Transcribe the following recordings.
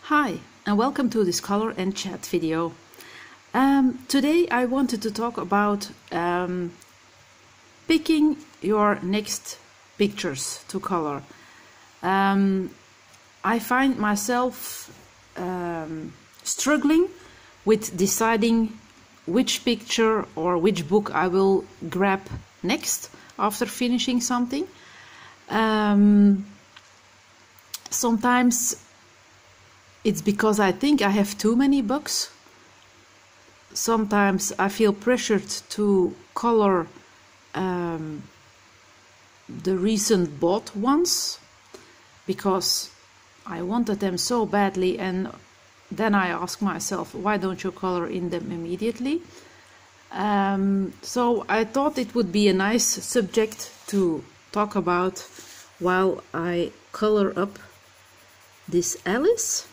Hi, and welcome to this color and chat video. Today I wanted to talk about picking your next pictures to color. I find myself struggling with deciding which picture or which book I will grab next after finishing something. Sometimes it's because I think I have too many books. Sometimes I feel pressured to color the recent bought ones because I wanted them so badly, and then I ask myself, why don't you color in them immediately? So I thought it would be a nice subject to talk about while I color up this Alice.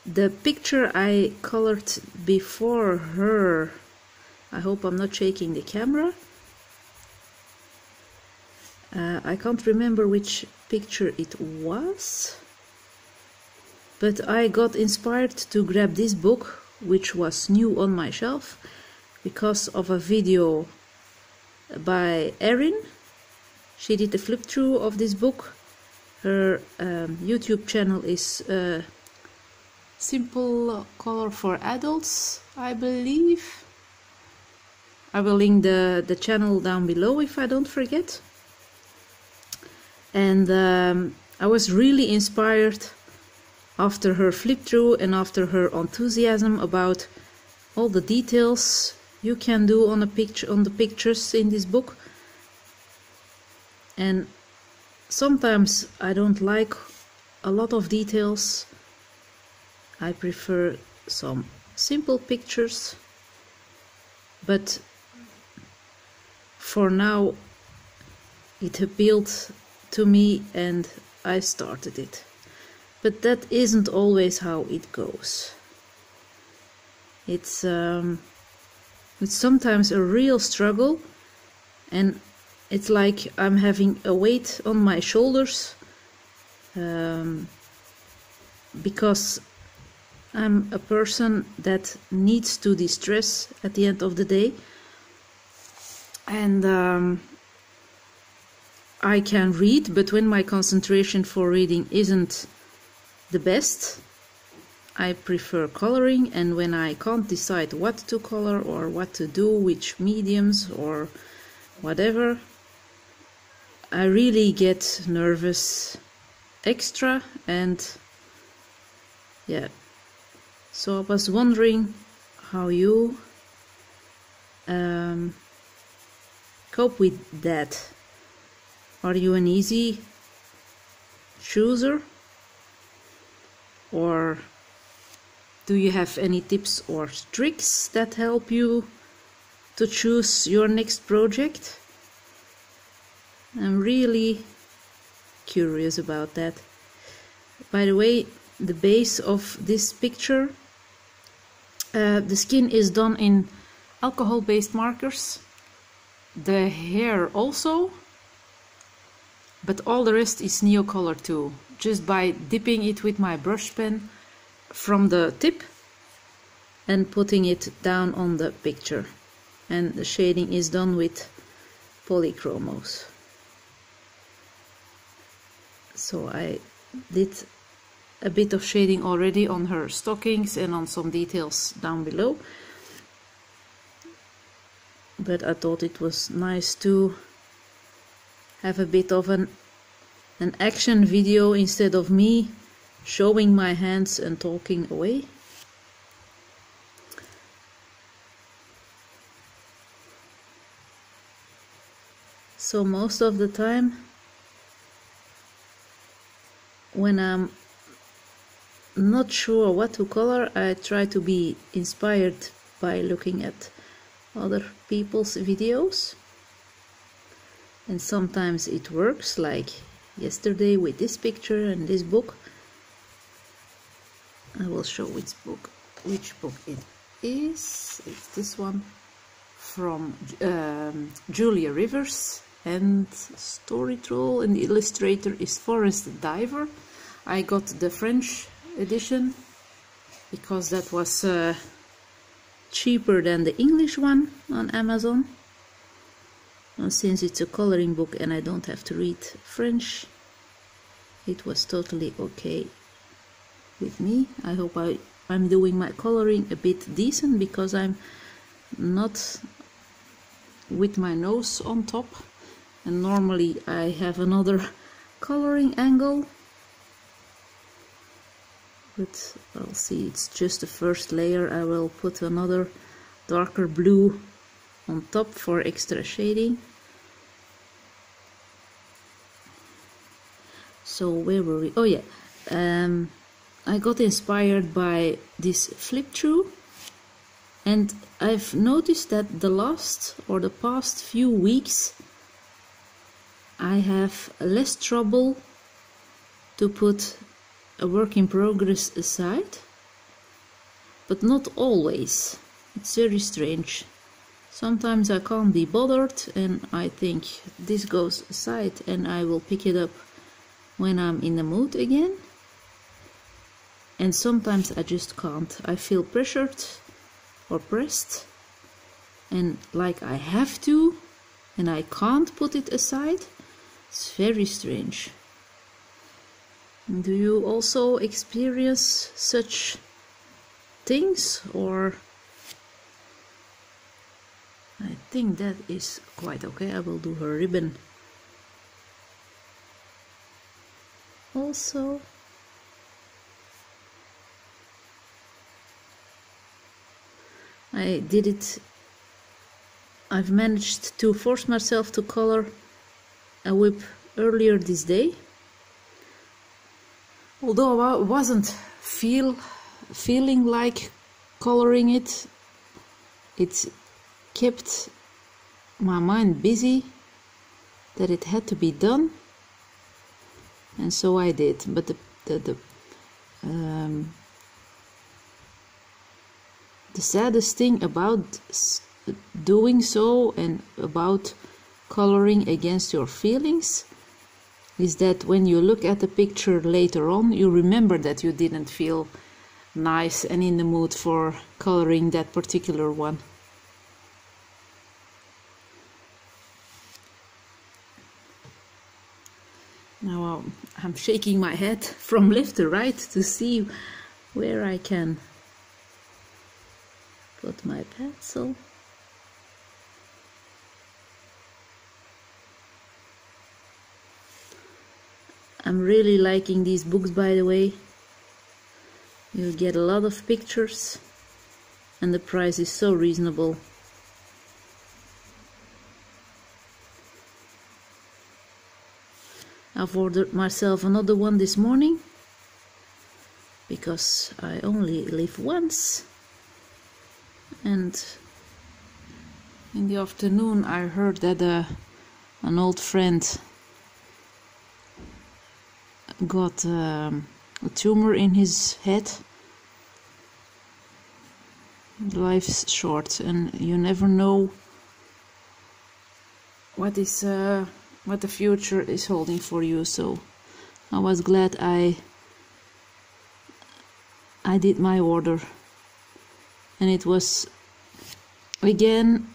The picture I colored before her, I hope I'm not shaking the camera. I can't remember which picture it was, but I got inspired to grab this book, which was new on my shelf, because of a video by Erin. She did a flip through of this book. Her YouTube channel is Simple Color for Adults, I believe. I will link the channel down below if I don't forget. And I was really inspired after her flip through and after her enthusiasm about all the details you can do on the pictures in this book. And sometimes I don't like a lot of details. I prefer some simple pictures, but for now it appealed to me and I started it. But that isn't always how it goes. It's sometimes a real struggle, and it's like I'm having a weight on my shoulders because I'm a person that needs to de-stress at the end of the day, and I can read, but when my concentration for reading isn't the best, I prefer coloring. And when I can't decide what to color or what to do, which mediums or whatever, I really get nervous extra. And yeah, so I was wondering how you cope with that. Are you an easy chooser, or do you have any tips or tricks that help you to choose your next project? I'm really curious about that. By the way, the base of this picture, the skin is done in alcohol-based markers, the hair also, but all the rest is Neocolor too, just by dipping it with my brush pen from the tip and putting it down on the picture. And the shading is done with polychromos. So I did a bit of shading already on her stockings and on some details down below, but I thought it was nice to have a bit of an action video instead of me showing my hands and talking away. So most of the time when I'm not sure what to color, I try to be inspired by looking at other people's videos, and sometimes it works, like yesterday with this picture and this book. I will show which book it is. It's this one from Julia Rivers, and Story Troll, and the illustrator is Forest Diver. I got the French edition because that was cheaper than the English one on Amazon. And since it's a coloring book and I don't have to read French, it was totally okay with me. I hope I'm doing my coloring a bit decent, because I'm not with my nose on top, and normally I have another coloring angle, but I'll see, it's just the first layer. I will put another darker blue on top for extra shading. So where were we? Oh yeah, I got inspired by this flip-through, and I've noticed that the past few weeks I have less trouble to put a work in progress aside, but not always. It's very strange. Sometimes I can't be bothered and I think this goes aside and I will pick it up when I'm in the mood again. And sometimes I just can't. I feel pressured or pressed and like I have to, and I can't put it aside. It's very strange. Do you also experience such things? Or I think that is quite okay. I will do her ribbon also. I did it. I've managed to force myself to color a whip earlier this day. Although I wasn't feeling like coloring it, it kept my mind busy that it had to be done, and so I did. But the saddest thing about doing so and about coloring against your feelings is that when you look at the picture later on, you remember that you didn't feel nice and in the mood for coloring that particular one. Now I'm shaking my head from left to right to see where I can put my pencil. I'm really liking these books, by the way. You get a lot of pictures and the price is so reasonable. I've ordered myself another one this morning because I only live once, and in the afternoon I heard that an old friend got a tumor in his head. Life's short and you never know what the future is holding for you, so I was glad I did my order. And it was again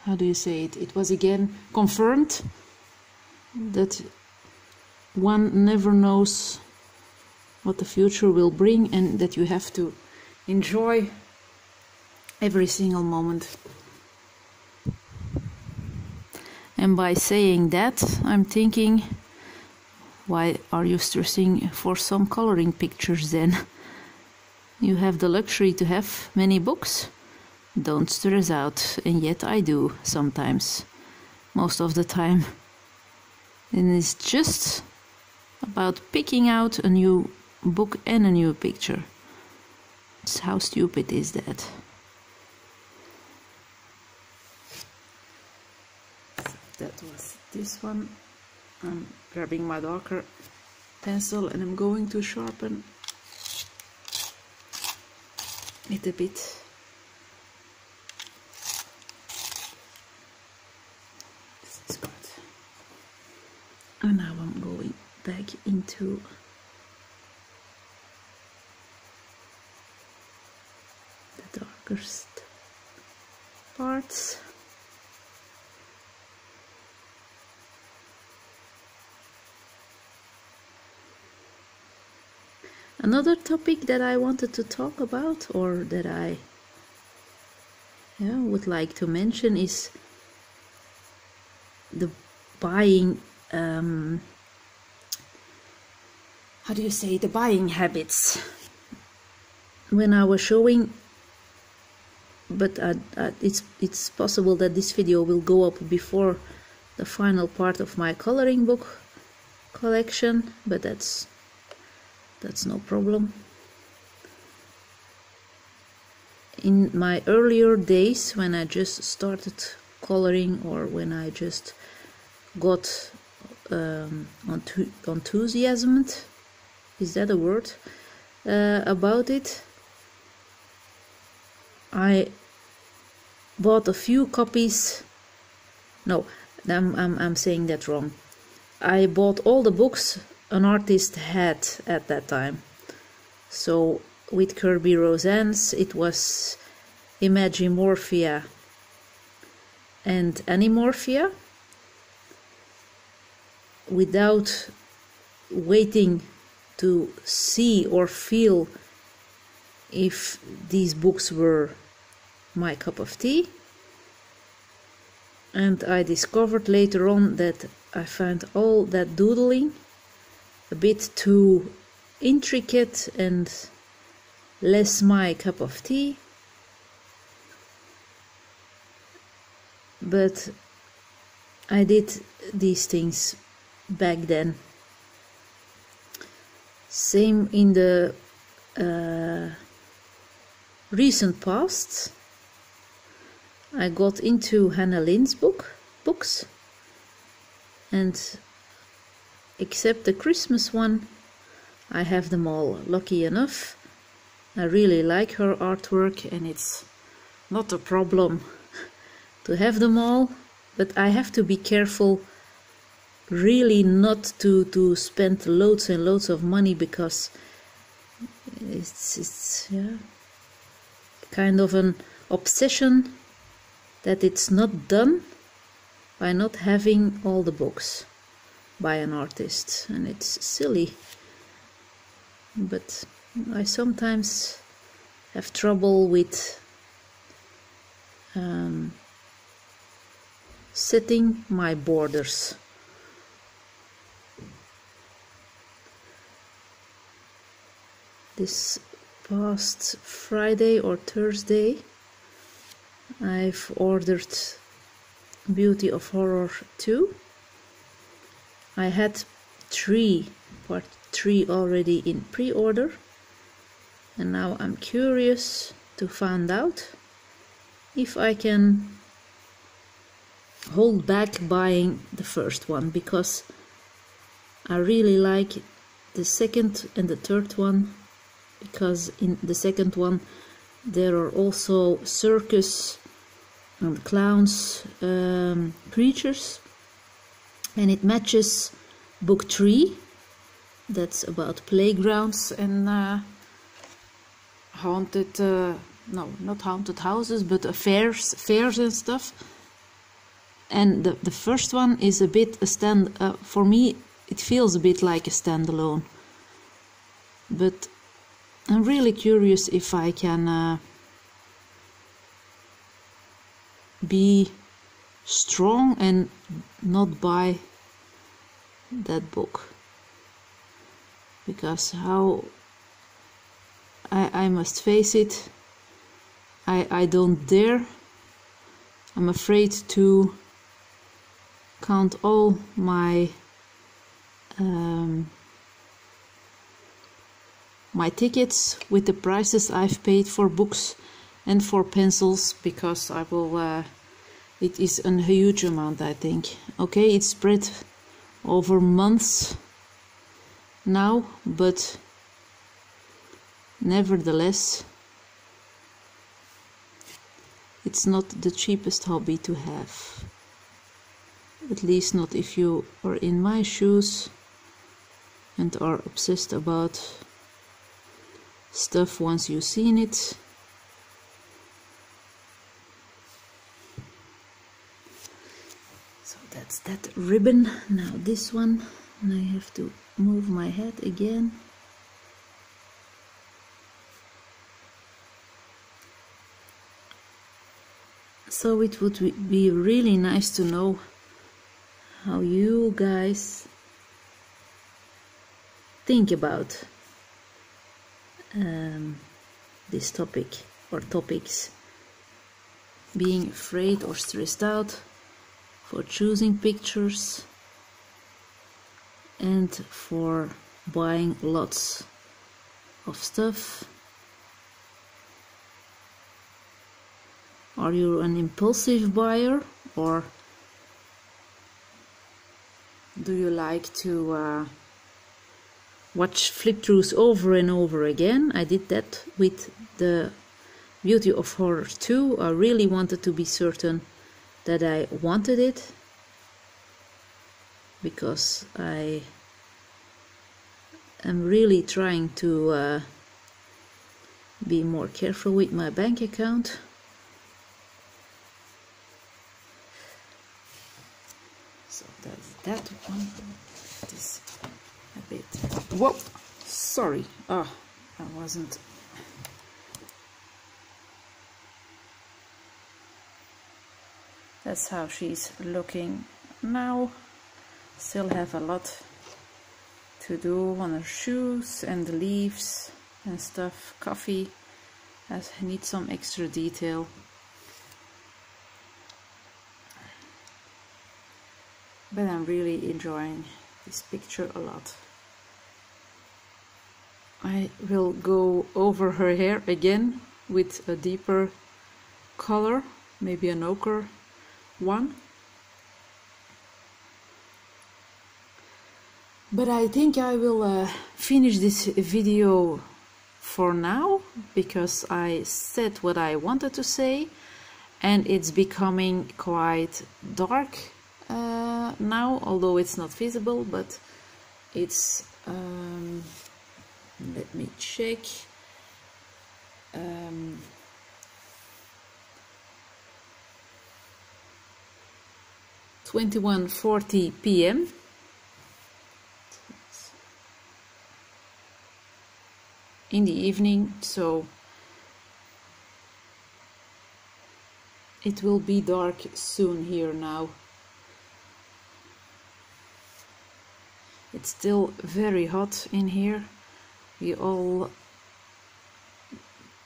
how do you say it? It was again confirmed that one never knows what the future will bring, and that you have to enjoy every single moment. And by saying that, I'm thinking, why are you stressing for some coloring pictures then? You have the luxury to have many books. Don't stress out, and yet I do sometimes, most of the time. And it's just about picking out a new book and a new picture. How stupid is that? That was this one. I'm grabbing my darker pencil and I'm going to sharpen it a bit. It's good. And now I'm going back into the darkest parts. Another topic that I wanted to talk about, or that I would like to mention, is the buying, how do you say, the buying habits. When I was showing, but it's possible that this video will go up before the final part of my coloring book collection, but that's no problem. In my earlier days, when I just started coloring, or when I just got enthusiasm, is that a word, about it, I bought a few copies. No, I'm saying that wrong. I bought all the books an artist had at that time. So with Kirby Roseanne's, it was Imagimorphia and Animorphia, without waiting to see or feel if these books were my cup of tea. And I discovered later on that I found all that doodling a bit too intricate and less my cup of tea. But I did these things back then. Same in the recent past. I got into Hannah Lynn's books, and except the Christmas one, I have them all. Lucky enough, I really like her artwork, and it's not a problem to have them all, but I have to be careful really not to spend loads and loads of money, because it's kind of an obsession that it's not done by not having all the books by an artist, and it's silly. But I sometimes have trouble with setting my borders. This past Friday or Thursday, I've ordered Beauty of Horror 2. I had part 3 already in pre-order, and now I'm curious to find out if I can hold back buying the first one, because I really like the second and the third one, because in the second one there are also circus and clowns creatures, and it matches book 3, that's about playgrounds and haunted, no, not haunted houses, but fairs and stuff. And the first one is a bit for me it feels a bit like a standalone, but I'm really curious if I can be strong and not buy that book, because how I must face it, I don't dare. I'm afraid to count all my my tickets with the prices I've paid for books and for pencils, because I will it is a huge amount, I think. Okay, it's spread over months now, but nevertheless it's not the cheapest hobby to have. at least not if you are in my shoes and are obsessed about stuff once you've seen it. So that's that ribbon. Now this one, and I have to move my head again. So it would be really nice to know how you guys think about this topic or topics. Being afraid or stressed out for choosing pictures and for buying lots of stuff. Are you an impulsive buyer, or do you like to watch flip-throughs over and over again? I did that with the Beauty of Horror 2. I really wanted to be certain that I wanted it, because I am really trying to be more careful with my bank account. So that's that one. It is a bit... Whoa! Sorry. Oh, I wasn't... That's how she's looking now. Still have a lot to do on her shoes and the leaves and stuff. Coffee needs some extra detail. But I'm really enjoying this picture a lot. I will go over her hair again with a deeper color, maybe an ochre one. But I think I will finish this video for now, because I said what I wanted to say, and it's becoming quite dark now, although it's not visible, but it's let me check. 21:40 p.m. in the evening, so it will be dark soon here now. It's still very hot in here.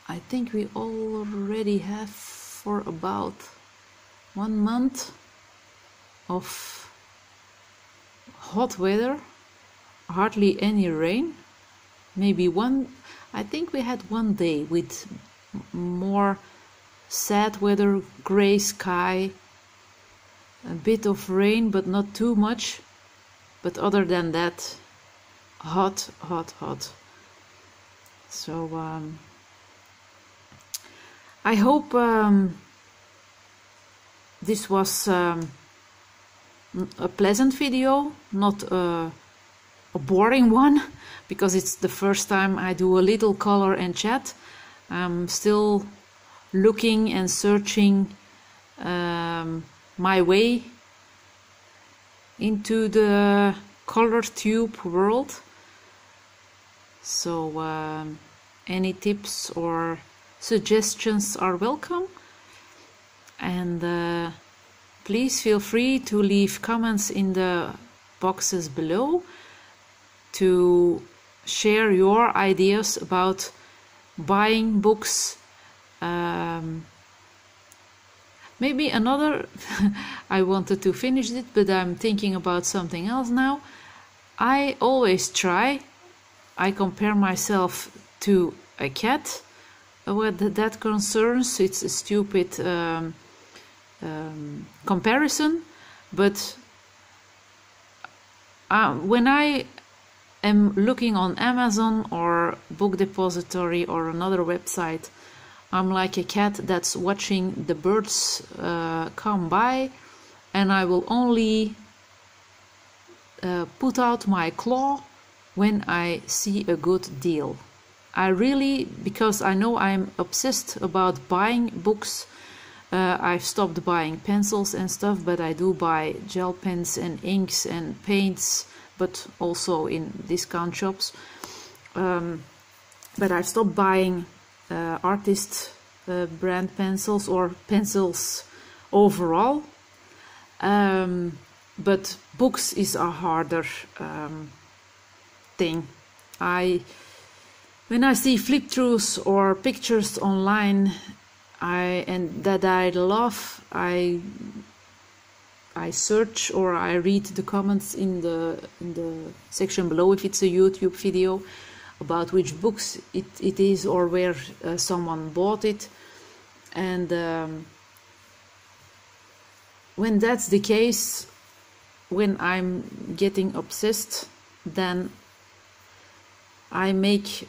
I think we already have for about 1 month of hot weather, hardly any rain. Maybe I think we had 1 day with more sad weather, gray sky, a bit of rain, but not too much. But other than that, hot, hot, hot. So I hope this was a pleasant video, not a boring one, because it's the first time I do a little color and chat. I'm still looking and searching my way into the color tube world. So any tips or suggestions are welcome, and please feel free to leave comments in the boxes below to share your ideas about buying books. Maybe another I wanted to finish it, but I'm thinking about something else now. I always I compare myself to a cat. What that concerns, it's a stupid comparison, but when I am looking on Amazon or Book Depository or another website, I'm like a cat that's watching the birds come by and I will only put out my claw when I see a good deal. I really, because I know I'm obsessed about buying books, I've stopped buying pencils and stuff, but I do buy gel pens and inks and paints, but also in discount shops. But I've stopped buying artist brand pencils or pencils overall. But books is a harder thing. When I see flip-throughs or pictures online and that I love, I search or I read the comments in the section below if it's a YouTube video about which books it is or where someone bought it. And when that's the case, when I'm getting obsessed, then I make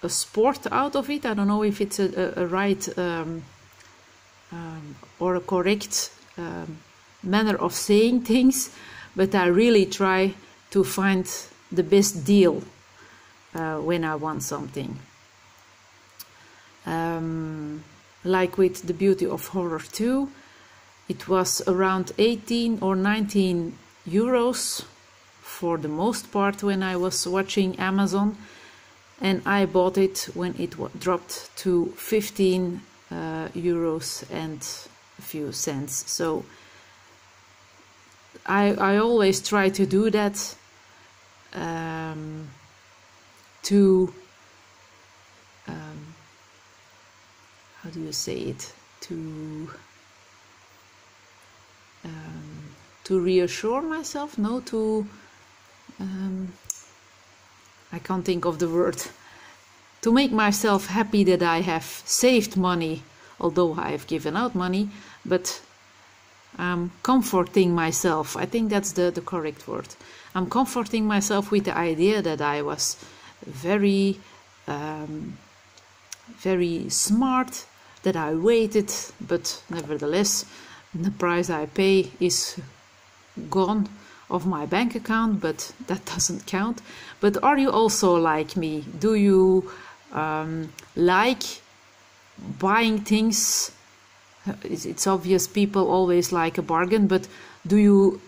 a sport out of it. I don't know if it's a right or a correct manner of saying things, but I really try to find the best deal when I want something. Like with The Beauty of Horror 2, it was around 18 or 19 euros for the most part when I was watching Amazon, and I bought it when it dropped to 15 euros and a few cents. So I always try to do that to how do you say it, to reassure myself, no, to I can't think of the word, to make myself happy that I have saved money, although I have given out money, but I'm comforting myself. I think that's the correct word. I'm comforting myself with the idea that I was very very smart, that I waited, but nevertheless the price I pay is gone of my bank account, but that doesn't count. But are you also like me? Do you like buying things? It's obvious people always like a bargain, but do you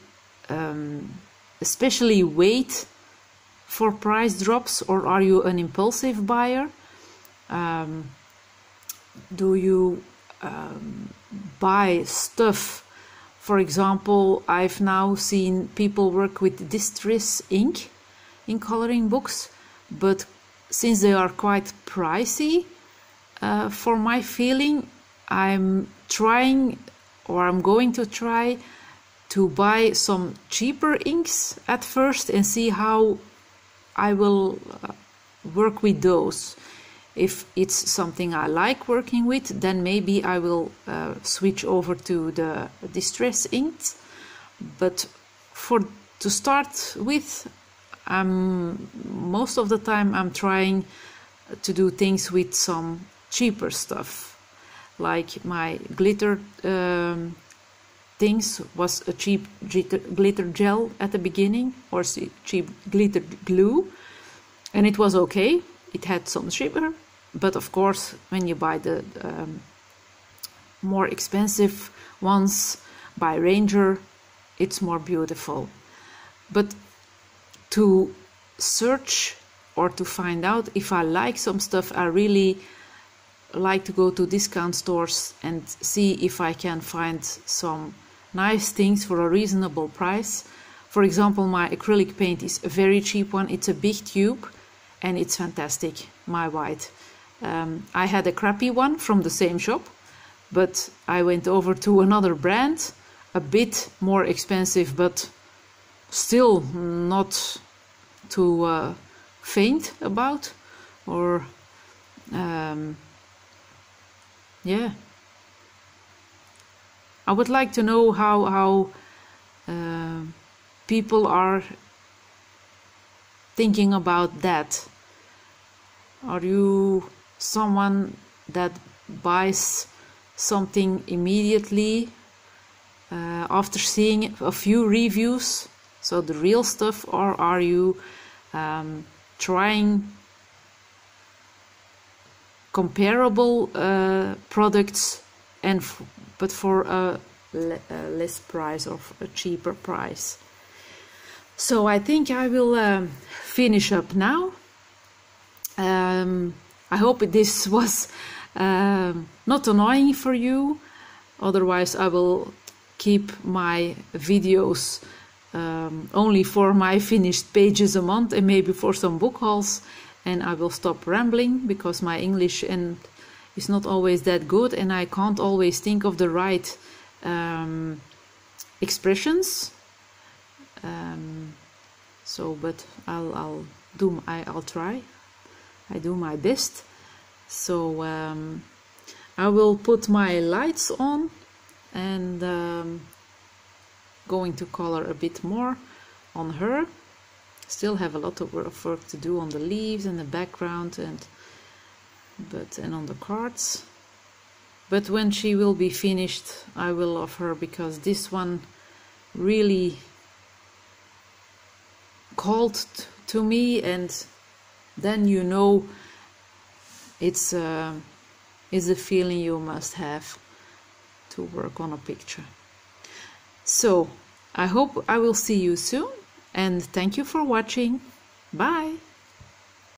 especially wait for price drops, or are you an impulsive buyer? Do you buy stuff? For example, I've now seen people work with distress ink in coloring books, but since they are quite pricey, for my feeling, I'm trying, or I'm going to try to buy some cheaper inks at first and see how I will work with those. If it's something I like working with, then maybe I will switch over to the distress inks. But to start with, most of the time I'm trying to do things with some cheaper stuff. Like my glitter things was a cheap glitter gel at the beginning, or cheap glitter glue, and it was okay. It had some shimmer, but of course when you buy the more expensive ones by Ranger, it's more beautiful. But to search or to find out if I like some stuff, I really like to go to discount stores and see if I can find some nice things for a reasonable price. For example, my acrylic paint is a very cheap one. It's a big tube and it's fantastic, my white. I had a crappy one from the same shop, but I went over to another brand, a bit more expensive, but still not to faint about, or yeah. I would like to know how people are thinking about that. Are you someone that buys something immediately after seeing a few reviews, so the real stuff, or are you trying comparable products and but for a less price or a cheaper price? So I think I will finish up now. I hope this was not annoying for you. Otherwise I will keep my videos only for my finished pages a month and maybe for some book hauls, and I will stop rambling because my English is not always that good and I can't always think of the right expressions. But I'll try. I do my best. So I will put my lights on and going to color a bit more on her. Still have a lot of work to do on the leaves and the background and on the cards. But when she will be finished, I will love her, because this one really called to me, and then you know it's a feeling you must have to work on a picture. So I hope I will see you soon, and thank you for watching. Bye.